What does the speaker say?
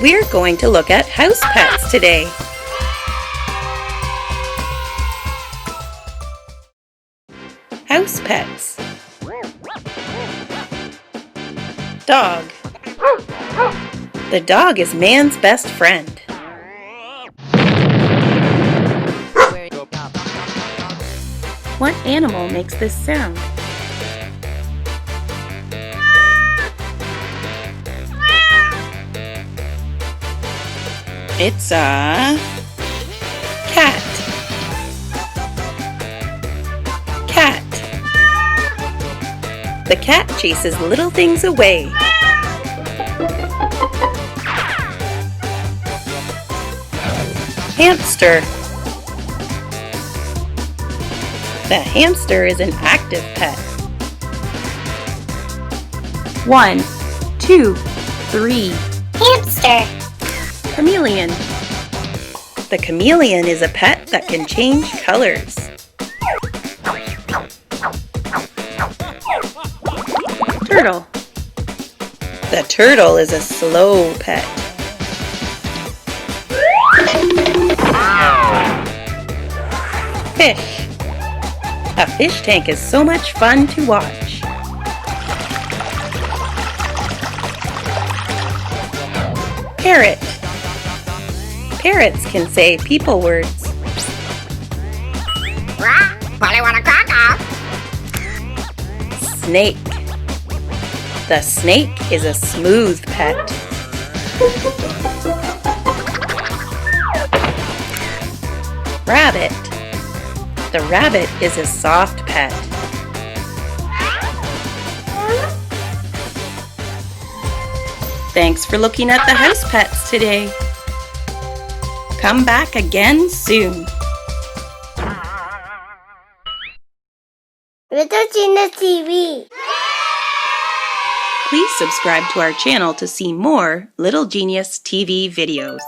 We're going to look at house pets today. House pets. Dog. The dog is man's best friend. What animal makes this sound? It's a cat. Cat. The cat chases little things away. Hamster. The hamster is an active pet. 1, 2, 3. Hamster. Chameleon. The chameleon is a pet that can change colors. Turtle. The turtle is a slow pet. Fish. A fish tank is so much fun to watch. Parrot. Parrots can say people words. Snake. The snake is a smooth pet. Rabbit. The rabbit is a soft pet. Thanks for looking at the house pets today. Come back again soon. Little Genius TV. Please subscribe to our channel to see more Little Genius TV videos.